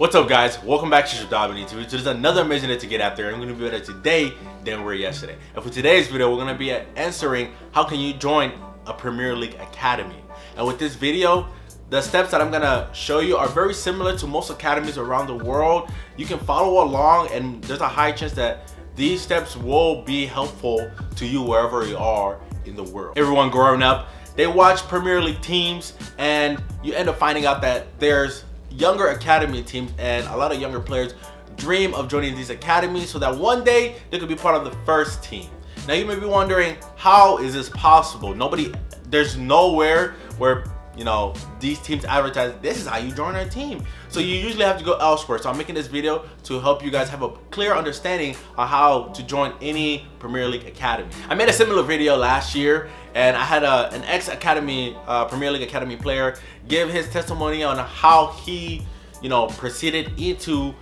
What's up, guys? Welcome back to JodabeniTV. So there's another amazing day to get after. I'm going to be better today than we were yesterday. And for today's video, we're going to be answering how can you join a Premier League academy. And with this video, the steps that I'm going to show you are very similar to most academies around the world. You can follow along, and there's a high chance that these steps will be helpful to you wherever you are in the world. Everyone growing up, they watch Premier League teams, and you end up finding out that there's younger academy teams, and a lot of younger players dream of joining these academies so that one day they could be part of the first team. Now you may be wondering, how is this possible? There's nowhere where these teams advertise this is how you join our team. So you usually have to go elsewhere. So I'm making this video to help you guys have a clear understanding of how to join any Premier League academy. I made a similar video last year, and I had an ex-academy Premier League academy player give his testimony on how he proceeded into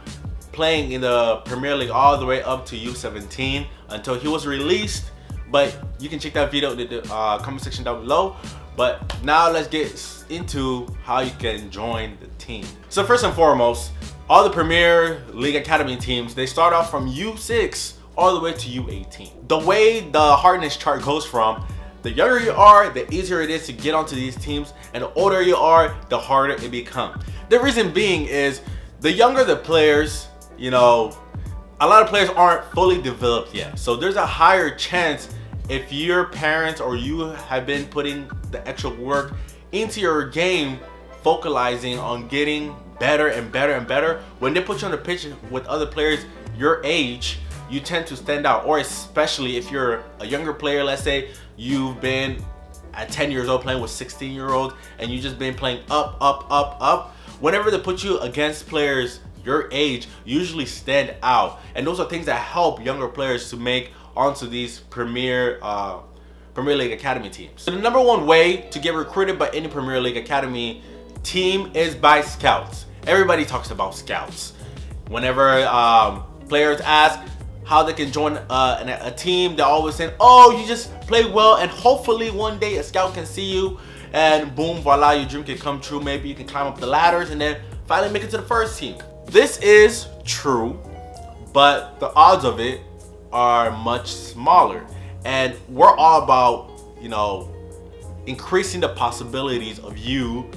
playing in the Premier League all the way up to U17 until he was released. But you can check that video in the comment section down below. But now let's get into how you can join the team. So first and foremost, all the Premier League academy teams, they start off from U6 all the way to U18. The way the hardness chart goes from, the younger you are, the easier it is to get onto these teams, and the older you are, the harder it becomes. The reason being is the younger the players, a lot of players aren't fully developed yet. So there's a higher chance, if your parents or you have been putting the extra work into your game, focalizing on getting better and better and better, when they put you on the pitch with other players your age, you tend to stand out. Or especially if you're a younger player, let's say you've been at 10 years old playing with 16-year-olds and you just been playing up. Whenever they put you against players your age, you usually stand out. And those are things that help younger players to make onto these Premier League academy teams. So the number one way to get recruited by any Premier League academy team is by scouts. Everybody talks about scouts. Whenever players ask how they can join a team, they're always saying, oh, you just play well and hopefully one day a scout can see you and boom, voila, your dream can come true. Maybe you can climb up the ladders and then finally make it to the first team. This is true, but the odds of it are much smaller, and we're all about increasing the possibilities of you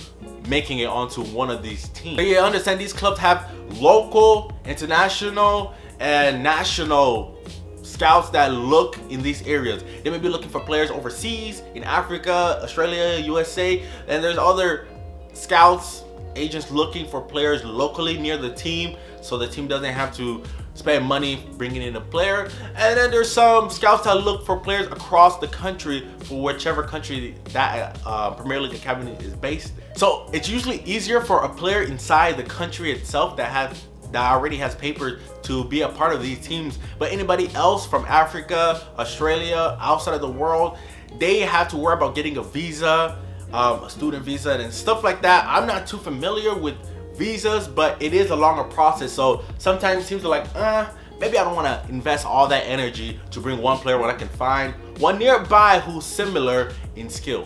making it onto one of these teams. But you understand these clubs have local, international, and national scouts that look in these areas. They may be looking for players overseas, in Africa, Australia, USA, and there's other scouts, agents looking for players locally near the team, so the team doesn't have to spend money bringing in a player. And then there's some scouts that look for players across the country for whichever country that Premier League academy is based in. So it's usually easier for a player inside the country itself that already has papers to be a part of these teams. But anybody else from Africa, Australia, outside of the world, they have to worry about getting a visa, a student visa and stuff like that. I'm not too familiar with visas, but it is a longer process. So sometimes teams are like, maybe I don't want to invest all that energy to bring one player when I can find one nearby who's similar in skill.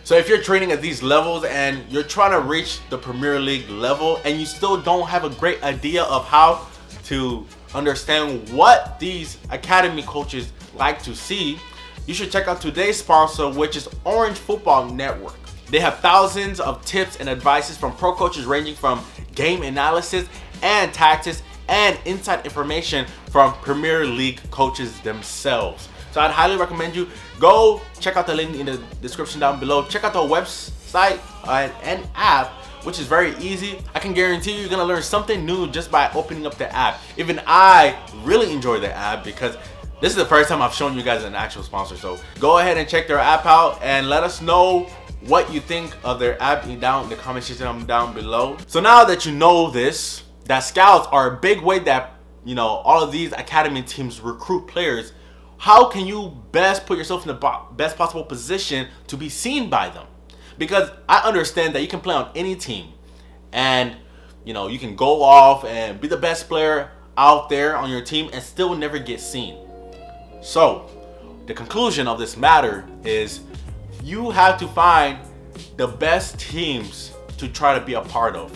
So if you're training at these levels and you're trying to reach the Premier League level and you still don't have a great idea of how to understand what these academy coaches like to see, you should check out today's sponsor, which is Orange Football Network. They have thousands of tips and advices from pro coaches ranging from game analysis and tactics and inside information from Premier League coaches themselves. So I'd highly recommend you go check out the link in the description down below. Check out the website and app, which is very easy. I can guarantee you're gonna learn something new just by opening up the app. Even I really enjoy the app because this is the first time I've shown you guys an actual sponsor. So go ahead and check their app out and let us know what you think of their app down in the comment section down below. So now that you know this, that scouts are a big way that all of these academy teams recruit players, how can you best put yourself in the best possible position to be seen by them? Because I understand that you can play on any team and you can go off and be the best player out there on your team and still never get seen. So the conclusion of this matter is you have to find the best teams to try to be a part of.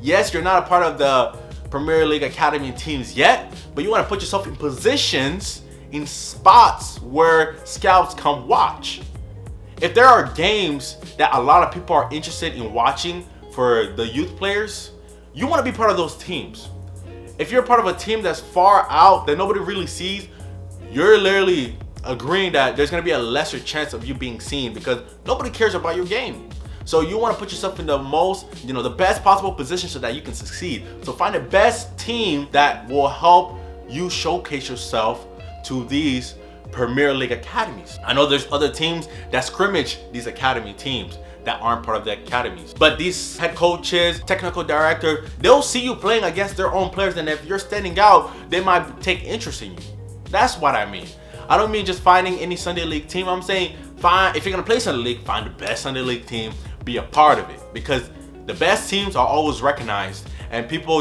Yes, you're not a part of the Premier League Academy teams yet, but you want to put yourself in positions, in spots where scouts come watch. If there are games that a lot of people are interested in watching for the youth players, you want to be part of those teams. If you're part of a team that's far out that nobody really sees, you're literally agreeing that there's going to be a lesser chance of you being seen because nobody cares about your game. So you want to put yourself in the most, the best possible position so that you can succeed. So find the best team that will help you showcase yourself to these Premier League academies. I know there's other teams that scrimmage these academy teams that aren't part of the academies. But these head coaches, technical directors, they'll see you playing against their own players, and if you're standing out, they might take interest in you. That's what I mean. I don't mean just finding any Sunday League team. I'm saying if you're gonna play Sunday League, find the best Sunday League team, be a part of it. Because the best teams are always recognized, and people,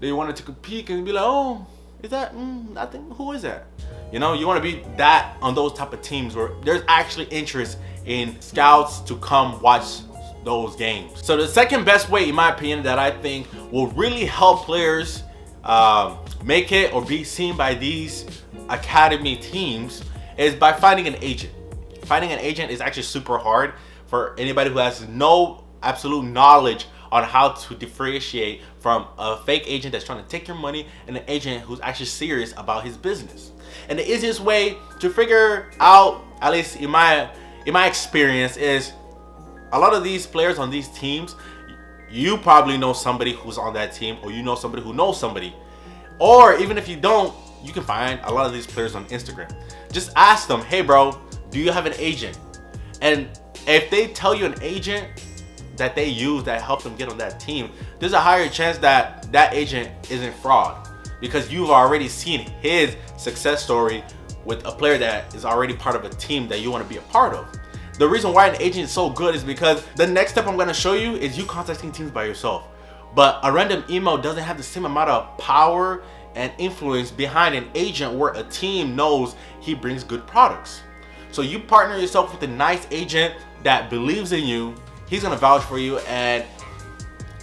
they wanted to compete and be like, oh, is that, I think, who is that? You want to be that on those type of teams where there's actually interest in scouts to come watch those games. So the second best way, in my opinion, that I think will really help players make it or be seen by these academy teams is by finding an agent. Finding an agent is actually super hard for anybody who has no absolute knowledge on how to differentiate from a fake agent that's trying to take your money and an agent who's actually serious about his business. And the easiest way to figure out, at least in my experience, is a lot of these players on these teams, you probably know somebody who's on that team, or you know somebody who knows somebody. Or even if you don't, you can find a lot of these players on Instagram. Just ask them, hey bro, do you have an agent? And if they tell you an agent that they use that helped them get on that team, there's a higher chance that that agent isn't fraud, because you've already seen his success story with a player that is already part of a team that you want to be a part of. The reason why an agent is so good is because the next step I'm going to show you is you contacting teams by yourself. But a random email doesn't have the same amount of power and influence behind an agent where a team knows he brings good products. So you partner yourself with a nice agent that believes in you. He's gonna vouch for you, and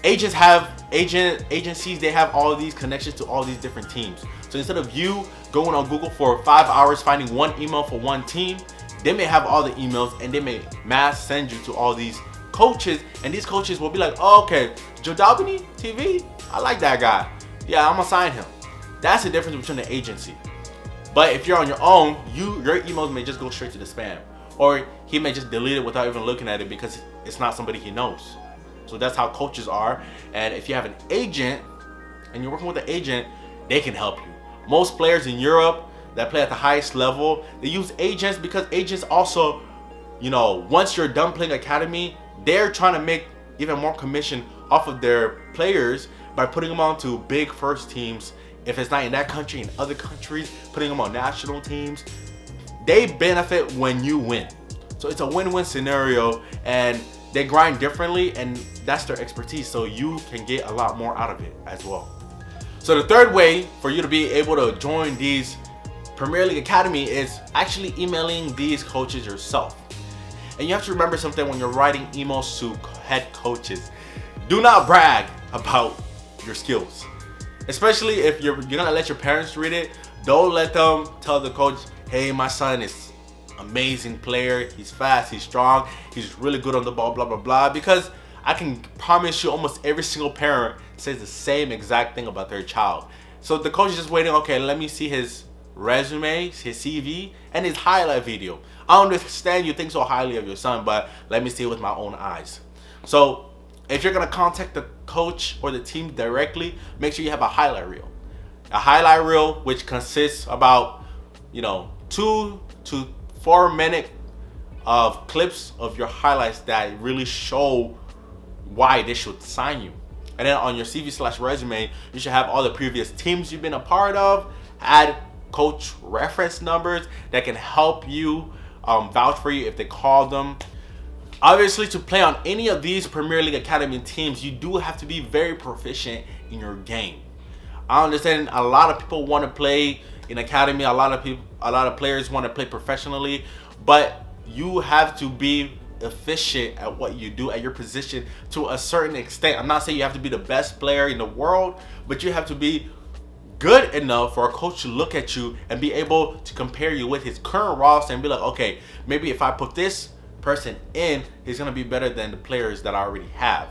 agencies, they have all of these connections to all these different teams. So instead of you going on Google for 5 hours finding one email for one team, they may have all the emails and they may mass send you to all these coaches, and these coaches will be like, oh, okay, JodabeniTV, I like that guy. Yeah, I'm gonna sign him. That's the difference between the agency. But if you're on your own, your emails may just go straight to the spam, or he may just delete it without even looking at it because it's not somebody he knows. So that's how coaches are. And if you have an agent and you're working with an agent, they can help you. Most players in Europe that play at the highest level, they use agents because agents also, once you're done playing academy, they're trying to make even more commission off of their players by putting them on to big first teams. If it's not in that country, in other countries, putting them on national teams, they benefit when you win. So it's a win-win scenario, and they grind differently, and that's their expertise, so you can get a lot more out of it as well. So the third way for you to be able to join these Premier League Academy is actually emailing these coaches yourself. And you have to remember something when you're writing emails to head coaches. Do not brag about your skills. Especially if you're gonna let your parents read it. Don't let them tell the coach, hey, my son is amazing player, he's fast, he's strong, he's really good on the ball, blah blah blah. Because I can promise you almost every single parent says the same exact thing about their child. So the coach is just waiting, okay, let me see his resume, his CV, and his highlight video. I understand you think so highly of your son, but let me see it with my own eyes. So if you're gonna contact the coach or the team directly, make sure you have a highlight reel. A highlight reel which consists about 2 to 4 minutes of clips of your highlights that really show why they should sign you. And then on your CV/resume, you should have all the previous teams you've been a part of. Add coach reference numbers that can help you vouch for you if they call them. Obviously, to play on any of these Premier League Academy teams, you do have to be very proficient in your game. I understand a lot of people want to play in academy, a lot of players want to play professionally, but you have to be efficient at what you do at your position to a certain extent. I'm not saying you have to be the best player in the world, but you have to be good enough for a coach to look at you and be able to compare you with his current roster and be like, okay, maybe if I put this person in, he's gonna be better than the players that I already have.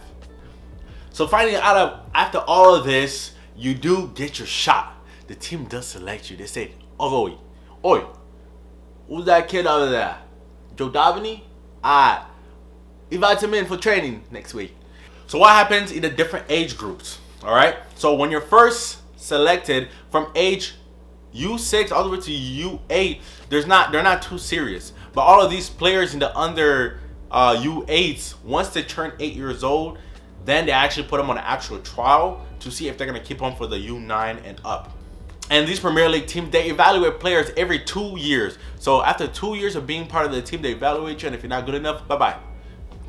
So finally, after all of this, you do get your shot. The team does select you. They say, oi, who's that kid over there? Jodabeni? Alright, invite him in for training next week. So what happens in the different age groups? Alright, so when you're first selected from age U6 all the way to U8, they're not too serious. But all of these players in the under U8s, once they turn 8 years old, then they actually put them on an actual trial to see if they're going to keep them for the U9 and up. And these Premier League teams, they evaluate players every 2 years. So after 2 years of being part of the team, they evaluate you, and if you're not good enough, bye-bye.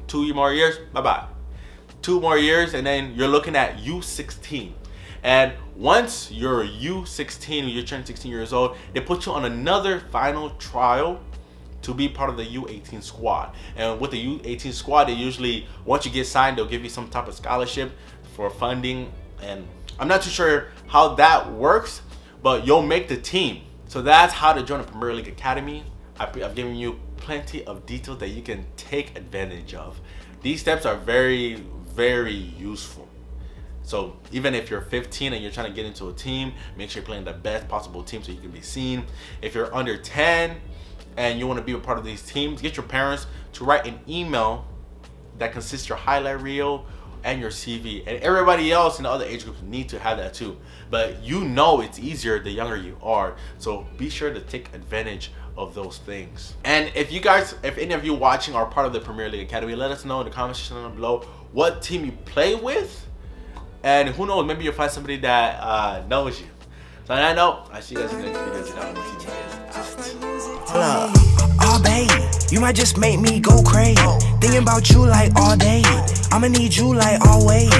2 more years, bye-bye. 2 more years, and then you're looking at U16. And once you're U16, you're turning 16 years old, they put you on another final trial to be part of the U18 squad. And with the U18 squad, they usually, once you get signed, they'll give you some type of scholarship for funding. And I'm not too sure how that works, but you'll make the team. So that's how to join a Premier League Academy. I've given you plenty of details that you can take advantage of. These steps are very, very useful. So even if you're 15 and you're trying to get into a team, make sure you're playing the best possible team so you can be seen. If you're under 10 and you want to be a part of these teams, get your parents to write an email that consists your highlight reel and your CV. And everybody else in the other age groups need to have that too. But you know it's easier the younger you are. So be sure to take advantage of those things. And if any of you watching are part of the Premier League Academy, let us know in the comment section down below what team you play with. And who knows, maybe you'll find somebody that knows you. So on that note, I'll see you guys in the next video. Oh babe, you might just make me go crazy. Thinking about you like all day. I'ma need you like always.